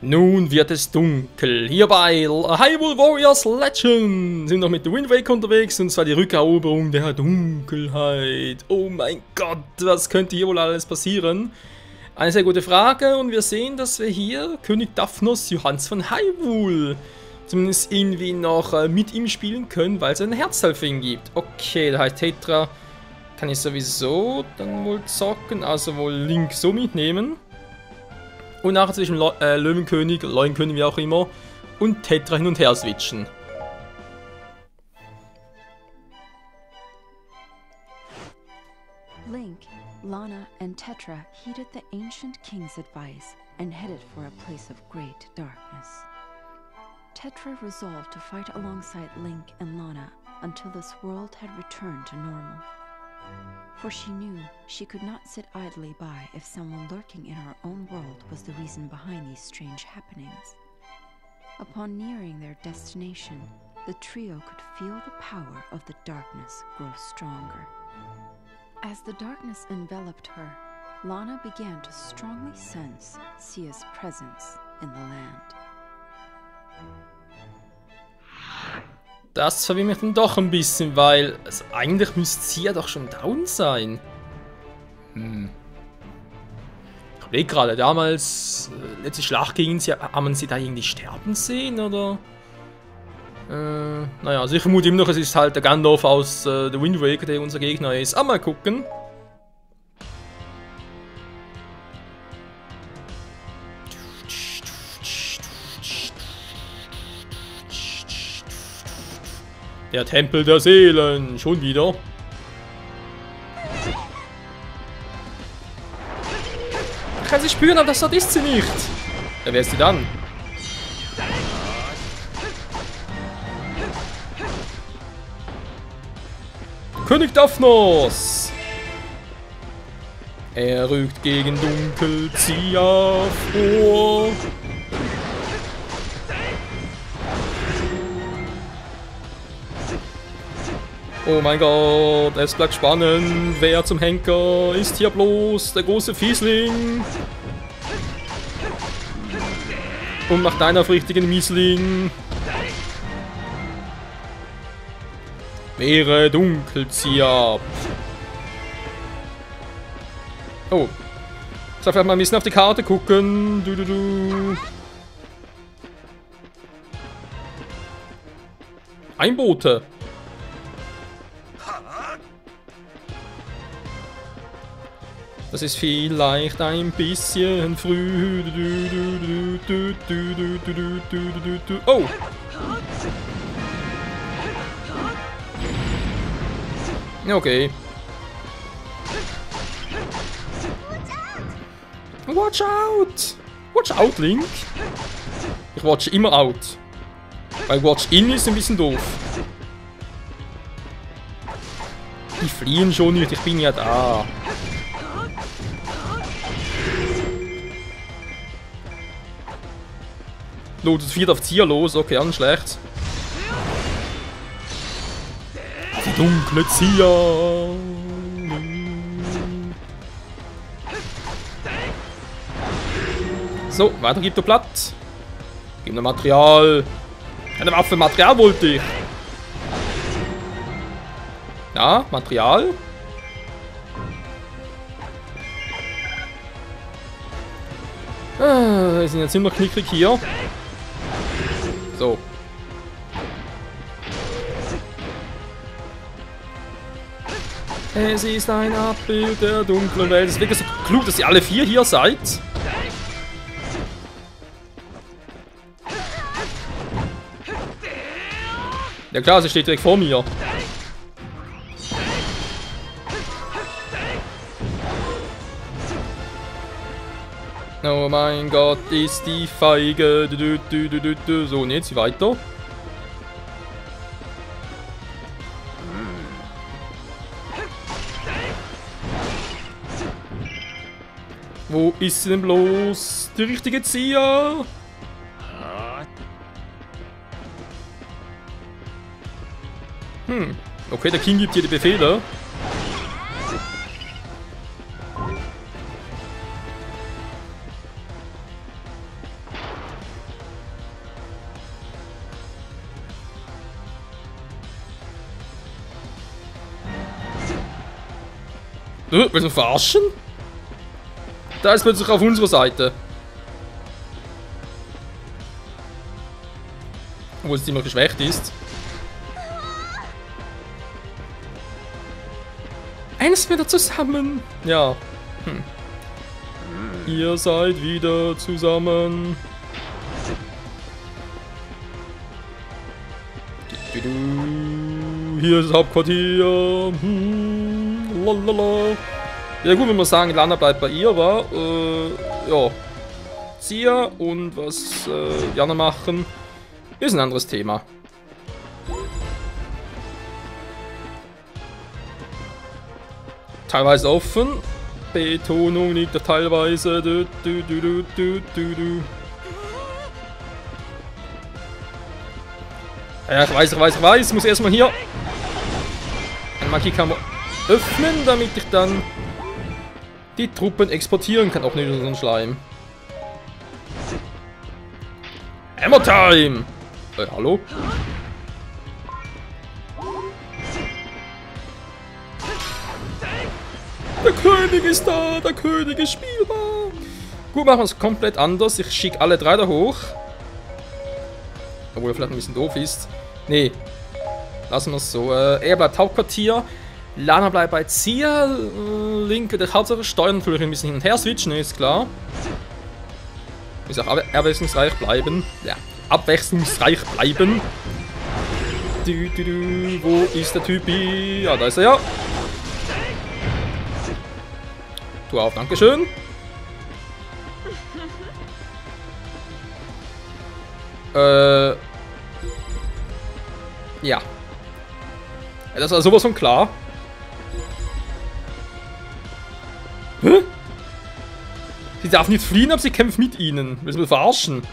Nun wird es dunkel. Hier bei Hyrule Warriors Legend sind noch mit der Wind Waker unterwegs und zwar die Rückeroberung der Dunkelheit. Oh mein Gott, was könnte hier wohl alles passieren? Eine sehr gute Frage und wir sehen, dass wir hier König Daphnos Johannes von Hyrule zumindest irgendwie noch mit ihm spielen können, weil es ein Herzteil für ihn gibt. Okay, das heißt Tetra kann ich sowieso dann wohl zocken, also wohl Link so mitnehmen. Und nachher zwischen Löwenkönig, Leuenkönig, wie auch immer, und Tetra hin und her switchen. Link, Lana, and Tetra heeded the ancient king's advice and headed for a place of great darkness. Tetra resolved to fight alongside Link and Lana until this world had returned to normal. For she knew she could not sit idly by if someone lurking in her own world was the reason behind these strange happenings. Upon nearing their destination, the trio could feel the power of the darkness grow stronger. As the darkness enveloped her, Lana began to strongly sense Sia's presence in the land. Das verwirrt mich dann doch ein bisschen, weil also eigentlich müsste sie ja doch schon down sein. Ich überlege gerade, damals, letzte Schlacht gegen sie, haben sie da irgendwie sterben sehen, oder? Naja, also ich vermute immer noch, es ist halt der Gandalf aus The Wind Waker, der unser Gegner ist. Aber mal gucken. Der Tempel der Seelen, schon wieder. Ich kann sie spüren, aber das ist sie nicht. Ja, wer ist sie dann? König Daphnos! Er rückt gegen Dunkelzieher vor. Oh mein Gott, es bleibt spannend. Wer zum Henker ist hier bloß der große Fiesling? Und macht einen auf richtigen Miesling. Wehre Dunkelzieher. Oh. Ich soll vielleicht mal ein bisschen auf die Karte gucken. Einboote. Das ist vielleicht ein bisschen früh. Oh! Okay. Watch out! Watch out, Link! Ich watch immer out. Weil watch in ist ein bisschen doof. Die fliehen schon nicht, ich bin ja da. Lotus 4 auf Zier los, okay, an schlecht. Die dunkle Zier. So, weiter gibt er platt. Gib mir Material. Eine Waffe, Material wollte ich. Ja, Material. Wir sind jetzt immer knickrig hier. So. Es ist ein Abbild der dunklen Welt. Es ist wirklich so klug, dass ihr alle 4 hier seid. Ja klar, sie steht direkt vor mir. Oh mein Gott, ist die feige. So, und jetzt weiter. Wo ist sie denn bloß? Die richtige Zieher? Okay, der King gibt hier die Befehle. Willst du mich verarschen? Da ist plötzlich auf unserer Seite. Obwohl es ziemlich geschwächt ist. Eins wieder zusammen. Ja. Ihr seid wieder zusammen. Hier ist das Hauptquartier. Lalala. Ja gut, wenn wir sagen, Lana bleibt bei ihr, war. Ja. Zia und was die anderen machen, ist ein anderes Thema. Teilweise offen. Betonung liegt auf teilweise. Ja, ich weiß. Ich muss erstmal hier eine Magiekammer öffnen, damit ich dann die Truppen exportieren kann. Auch nicht so ein Schleim. Hammer Time! Hallo? Der König ist da! Der König ist spielbar! Gut, machen wir es komplett anders. Ich schicke alle drei da hoch. Obwohl er vielleicht ein bisschen doof ist. Nee. Lassen wir es so. Er bleibt Hauptquartier. Lana bleibt bei Zia. Link der Hauptsache steuern, vielleicht ein bisschen hin und her switchen, ist klar. Ist auch abwechslungsreich bleiben. Ja, abwechslungsreich bleiben. Wo ist der Typi? Ja, da ist er ja. Tu auf, dankeschön. Ja. Das war sowas von klar. Hä? Sie darf nicht fliehen, aber sie kämpft mit ihnen. Willst du mich verarschen?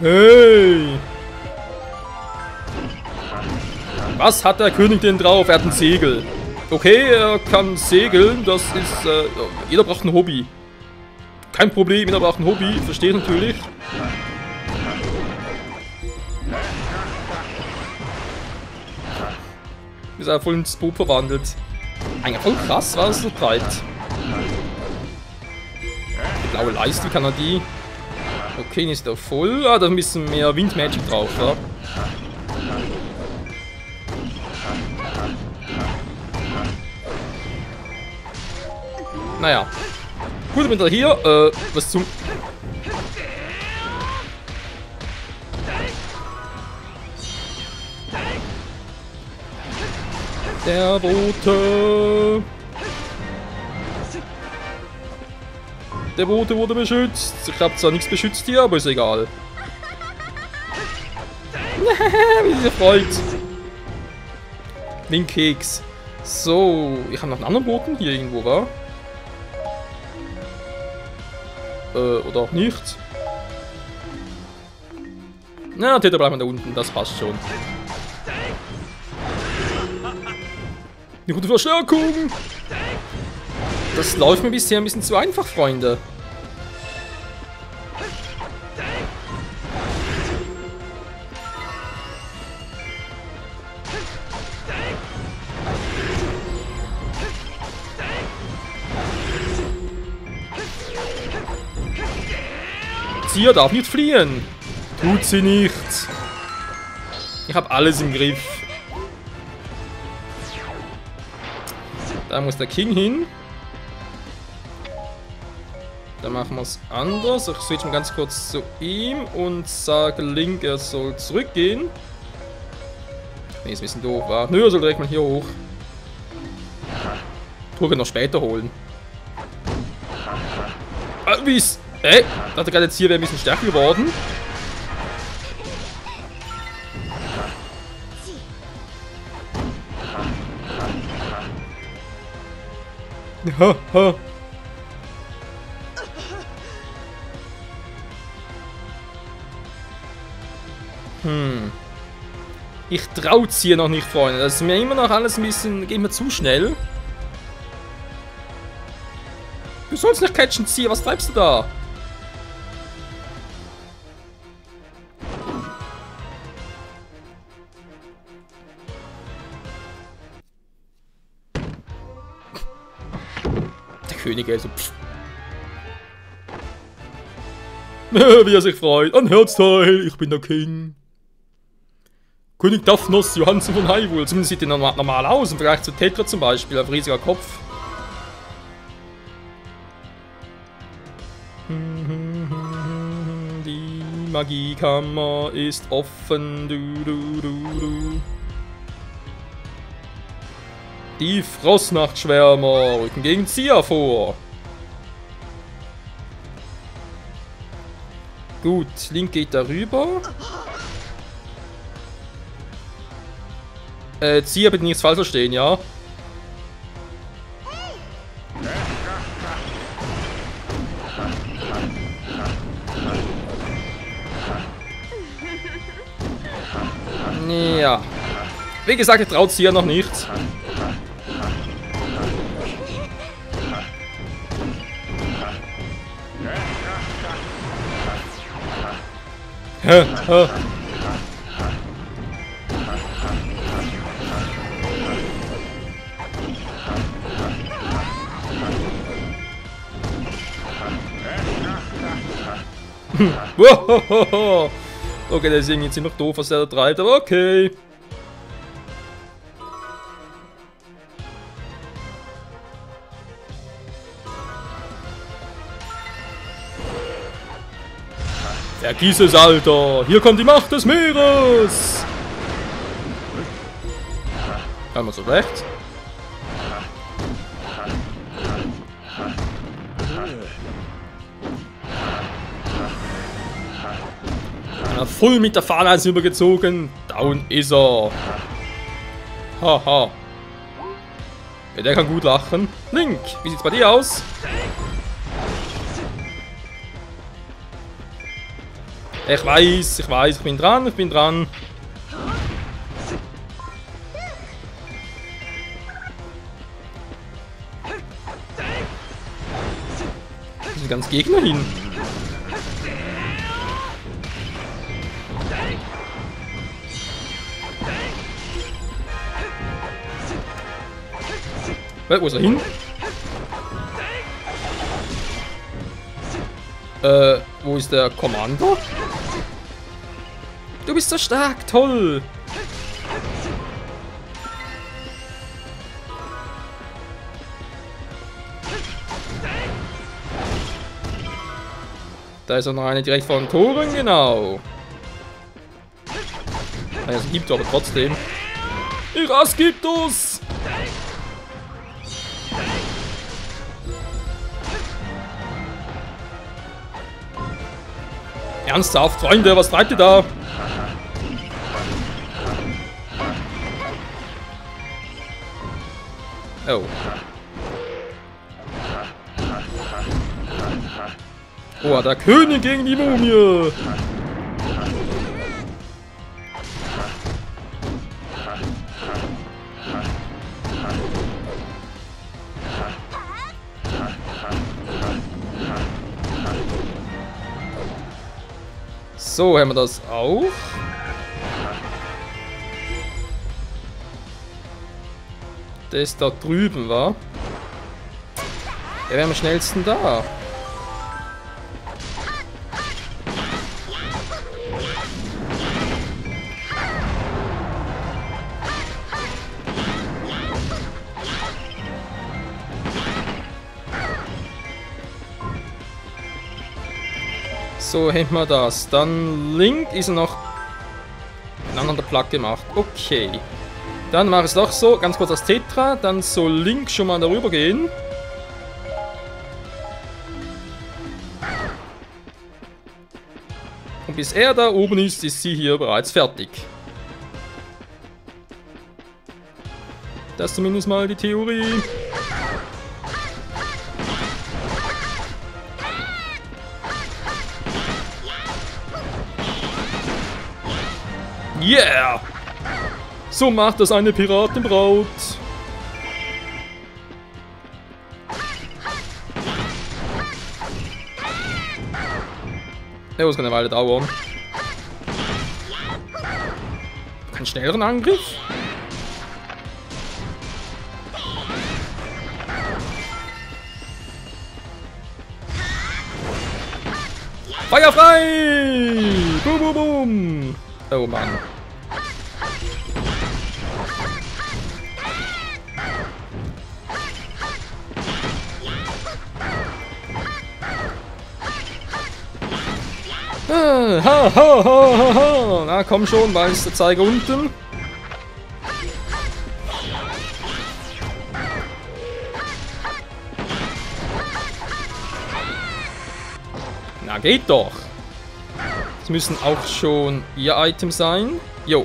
Hey! Was hat der König denn drauf? Er hat ein Segel. Okay, er kann segeln. Das ist... jeder braucht ein Hobby. Kein Problem, jeder braucht ein Hobby. Versteht natürlich. Ist er voll ins Boot verwandelt. Eigentlich voll krass, was es so treibt. Die blaue Leiste, wie kann er die? Okay, ist er voll. Ah, da ist ein bisschen mehr Windmagic drauf, ja. Naja. Gut, mit er hier. Was zum... Der Bote. Der Bote wurde beschützt. Ich habe zwar nichts beschützt hier, aber ist egal. Wie sie sich freut. Linkkeks. So, ich habe noch einen anderen Boten hier irgendwo, war. Oder auch nicht. Na, Täter bleiben da unten, das passt schon. Eine gute Verstärkung! Das läuft mir bisher ein bisschen zu einfach, Freunde. Zia darf nicht fliehen. Tut sie nicht. Ich habe alles im Griff. Da muss der King hin. Dann machen wir es anders. Ich switch mal ganz kurz zu ihm und sage Link, er soll zurückgehen. Nee, ist ein bisschen doof, wa? Nö, er soll direkt mal hier hoch. Turgen noch später holen. Wie ist... Ey, ich dachte gerade jetzt hier wäre ein bisschen stärker geworden. Haha. Ich traut's hier noch nicht, Freunde. Das ist mir immer noch alles ein bisschen... Geht mir zu schnell. sollst nicht catchen, Zia. Was treibst du da? Der König, also pff. Wie er sich freut. Ein Herzteil, ich bin der King. König Daphnos Johansen von Hyrule. Zumindest sieht er normal aus im Vergleich zu Tetra zum Beispiel. Ein riesiger Kopf. Die Magiekammer ist offen. Die Frostnachtschwärmer rücken gegen Zia vor. Gut, Link geht darüber. Zia, bitte nichts falsch verstehen, ja? Ja. Wie gesagt, ich traut Zia noch nicht. Okay, das ist irgendwie ziemlich doof, was er da treibt, aber okay. Vergiss es, Alter! Hier kommt die Macht des Meeres! Einmal so recht. Voll mit der Fahne übergezogen. Down ist er. Haha. Ja, der kann gut lachen. Link, wie sieht's bei dir aus? Ich weiß, ich bin dran, ich bin dran. Wo sind die ganzen Gegner hin? Wo ist er hin? Wo ist der Kommando? Du bist so stark, toll! Da ist auch noch eine direkt vor den Toren, genau. Naja, es gibt aber trotzdem. Iras gibt es! Ernsthaft, Freunde, was treibt ihr da? Oh. Oh, der König gegen die Mumie. So, haben wir das auch. Der ist da drüben, wa? Der wäre am schnellsten da. So, hätten wir das. Dann Link ist noch an der Plaque gemacht. Okay. Dann mache ich es doch so, ganz kurz das Tetra, dann soll Link schon mal darüber gehen. Und bis er da oben ist, ist sie hier bereits fertig. Das ist zumindest mal die Theorie. Yeah! So macht das eine Piratenbraut. Ja, das kann eine Weile dauern. Keinen schnelleren Angriff? Feuer frei! Boom, boom, boom! Oh Mann. Ha, ha, ha, ha, ha. Na komm schon, weil ist der Zeiger unten. Na geht doch. Das müssen auch schon ihr Item sein. Jo.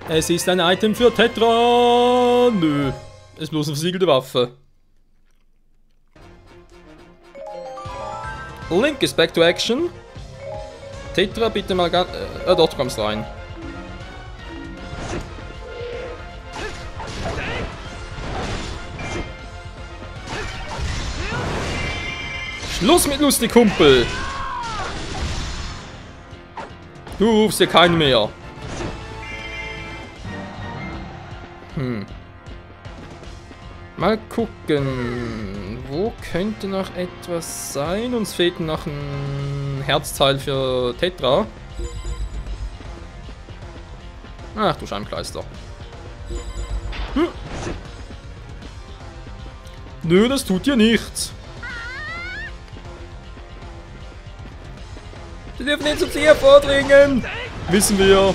Es ist ein Item für Tetra. Nö. Es ist bloß eine versiegelte Waffe. Link is back to action. Tetra, bitte mal ganz... dort kommst rein. Schluss mit lustig, Kumpel. Du rufst hier keinen mehr. Mal gucken. Wo könnte noch etwas sein? Uns fehlt noch ein Herzteil für Tetra. Ach du Scheibenkleister. Nö, das tut dir nichts. Wir dürfen nicht zum Ziel vordringen. Wissen wir.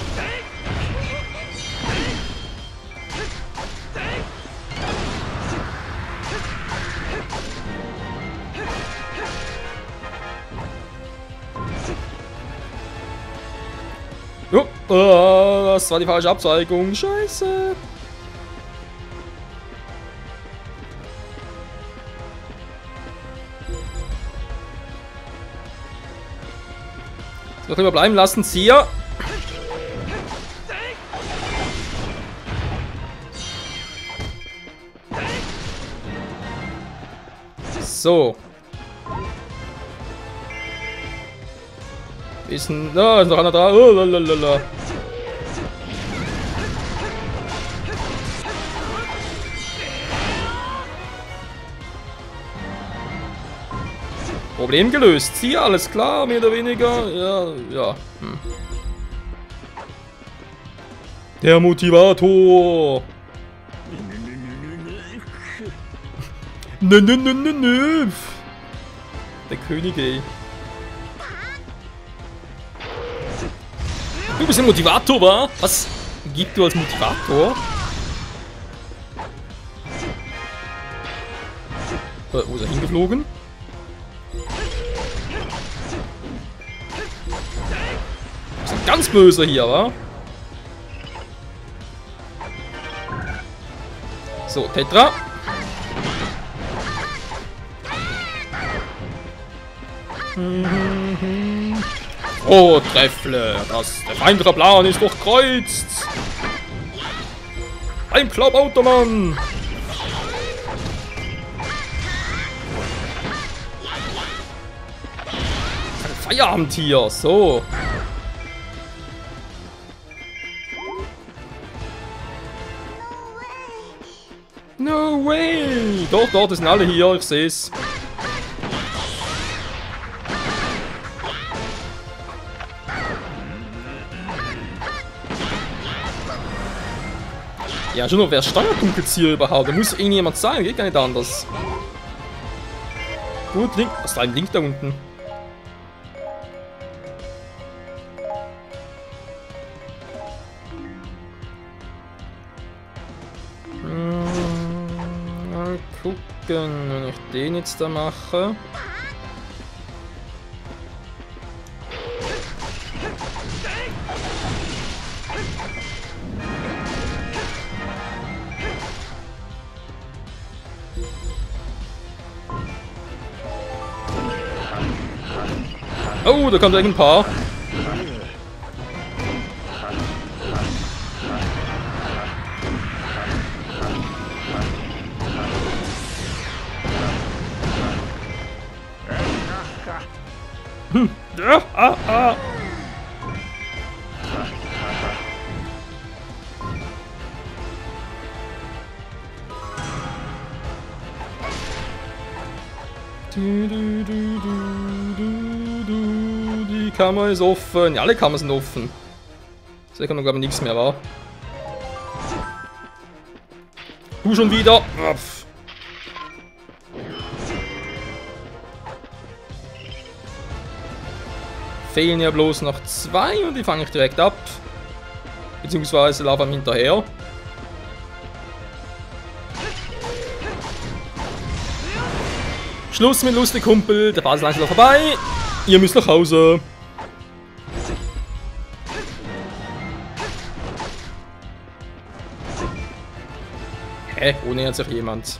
Oh, das war die falsche Abzweigung. Scheiße. So, drüber bleiben lassen. Zieher. So. Ist noch einer da. Oh, lalalala. Problem gelöst. Sie, alles klar, mehr oder weniger. Ja. Der Motivator. Nö. Der König, ey. Du bist ein Motivator, wa? Was gibt du als Motivator? Wo ist er hingeflogen? Das ist ein ganz böser hier, wa? So, Tetra. Oh, Treffle, der feindliche Plan ist durchkreuzt. Ein Klaubautermann. Ein Feierabend hier, so. No way. Doch, dort sind alle hier, ich seh's. Ja, schon noch, wer steuert Dunkelziel überhaupt? Da muss irgendjemand sein, geht gar nicht anders. Gut, Link. Was ist da ein Link da unten? Mal gucken, wenn ich den jetzt da mache. Oh, da kommt ein paar. Die Kammer ist offen. Ja, alle Kammern sind offen. So kann man glaube ich nichts mehr, wa? Du schon wieder. Fehlen ja bloß noch 2 und die fange ich direkt ab. Beziehungsweise laufen wir hinterher. Schluss mit lustig Kumpel, der Phase ist langsam vorbei. Ihr müsst nach Hause. Hä? Oh, nähert sich jemand.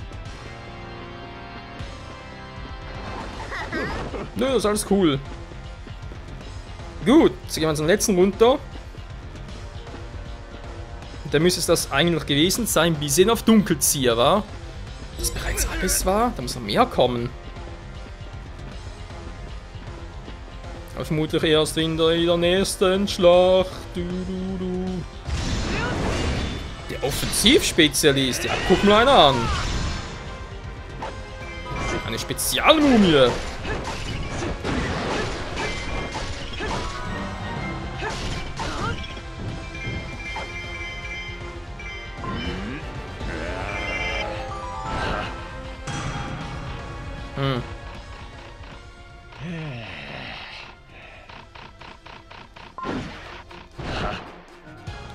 Nö, das ist alles cool. Gut, jetzt gehen wir zum letzten runter. Da müsste es das eigentlich gewesen sein, bis hin auf Dunkelzieher war. Das bereits alles war? Da muss noch mehr kommen. Aber vermutlich erst in der nächsten Schlacht. Der Offensivspezialist. Ja, guck mal einer an. Eine Spezialmumie.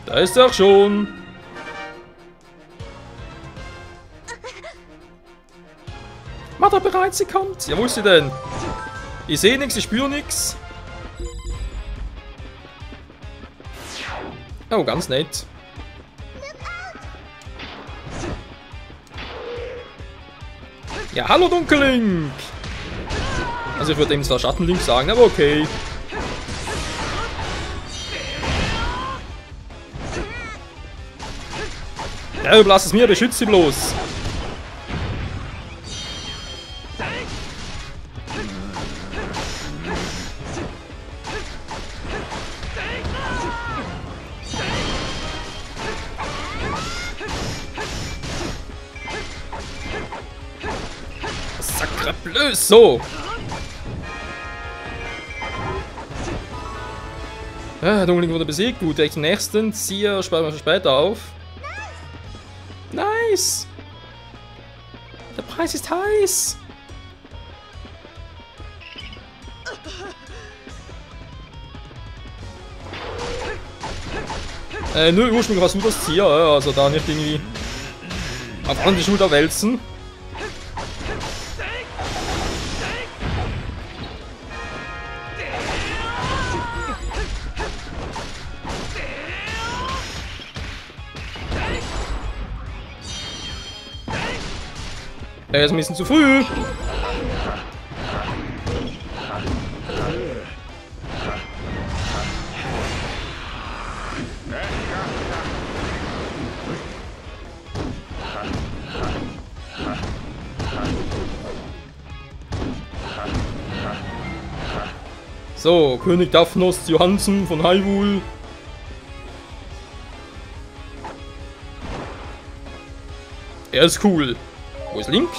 Da ist er schon. Macht er bereits, sie kommt. Ja, wo ist sie denn? Ich sehe nichts, ich spüre nichts. Oh, ganz nett. Ja, hallo Dunkellink. Also ich würde ihm zwar Schattenlink sagen, aber okay. Ja, überlass es mir, beschütze sie bloß. Sacrebleu, so. Ja, Dunkellink wurde besiegt. Gut, den nächsten Zieher sparen wir später auf. Nice! Der Preis ist heiß! Nö, ursprünglich warst du das Ziel, also da nicht irgendwie auf andere Schulter wälzen. Er ist ein bisschen zu früh. So, König Daphnos Johansen von Hyrule. Er ist cool. Wo ist Link?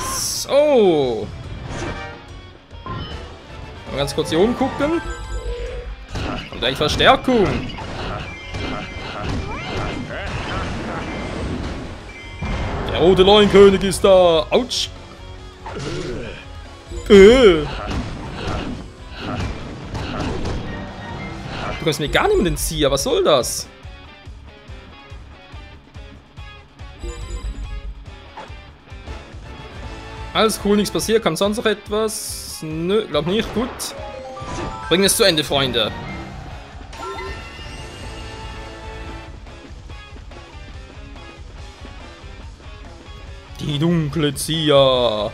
So. Mal ganz kurz hier oben gucken. Und gleich Verstärkung. Der rote Leuenkönig ist da. Autsch. Du kommst mir gar nicht mit den Zieher, was soll das? Alles cool, nichts passiert, kann sonst noch etwas? Nö, glaub nicht, gut. Bringen es zu Ende, Freunde. Die dunkle Zieher.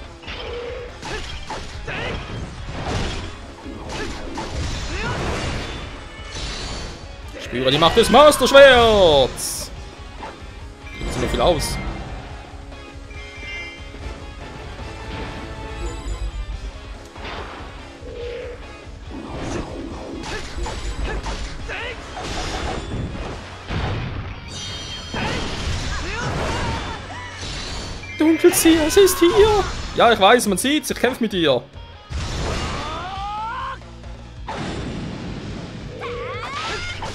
Spüre die Macht des Master-Schwerts! Sieht so viel aus. Dunkelseer, es ist hier! Ja, ich weiß, man sieht's, ich kämpfe mit dir.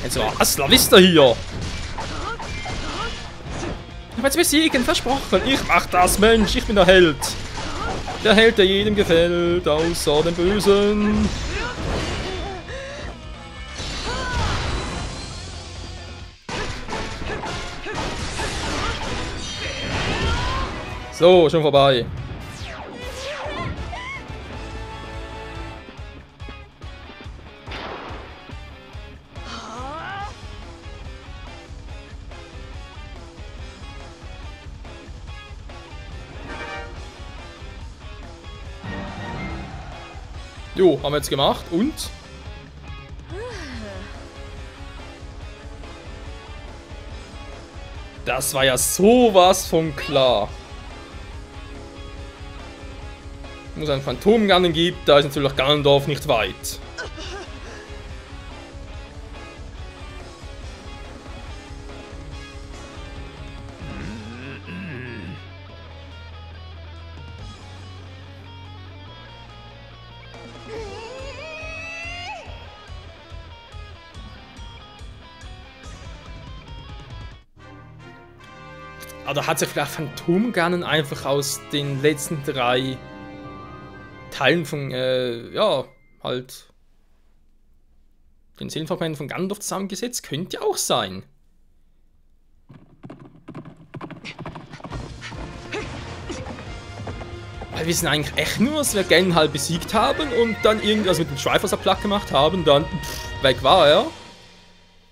Jetzt was? La Vista hier! Ich werde es besiegen, versprochen! Ich mach das, Mensch, ich bin der Held! Der Held, der jedem gefällt, außer dem Bösen! So, schon vorbei. Jo, haben wir jetzt gemacht und? Das war ja sowas von klar. Wo es einen Phantomgannen gibt, da ist natürlich Ganondorf nicht weit. Oder hat sich vielleicht Phantomgannen einfach aus den letzten 3 Teilen von, ja, halt den Seelenfragmenten von Ganondorf zusammengesetzt? Könnte auch sein. Weil wir sind eigentlich echt nur, dass wir Ganon halt besiegt haben und dann irgendwas mit dem Triforce platt gemacht haben, dann weg war er.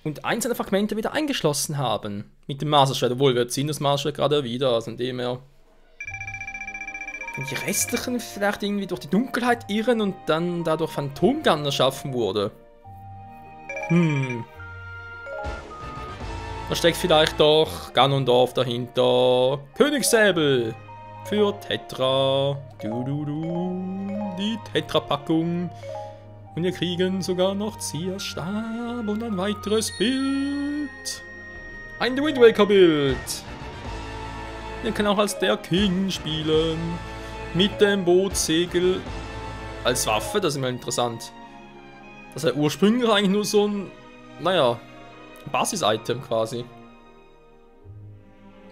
Und eins seiner Fragmente wieder eingeschlossen haben. Mit dem Master-Schwert, obwohl wir ziehen das Master-Schwert gerade wieder, also in dem her. Wenn die restlichen vielleicht irgendwie durch die Dunkelheit irren und dann dadurch Phantomgannen erschaffen wurde. Da steckt vielleicht doch Ganondorf dahinter. Königssäbel für Tetra. Die Tetra-Packung. Und wir kriegen sogar noch Zias Stab und ein weiteres Bild. Ein The Wind Waker Bild. Wir können auch als der King spielen. Mit dem Bootssegel als Waffe, das ist immer interessant. Das ist ja ursprünglich eigentlich nur so ein, naja, Basis-Item quasi.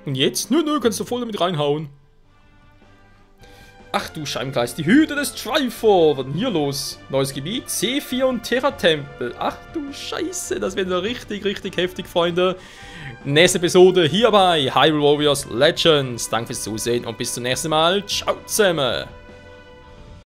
Und jetzt? Nö, kannst du voll damit reinhauen. Ach du Scheibenkreis, die Hüte des Triforce. Was ist denn hier los? Neues Gebiet, C4 und Terra-Tempel. Ach du Scheiße, das wird richtig, richtig heftig, Freunde. Nächste Episode hier bei Hyrule Warriors Legends. Danke fürs Zusehen und bis zum nächsten Mal. Ciao zusammen.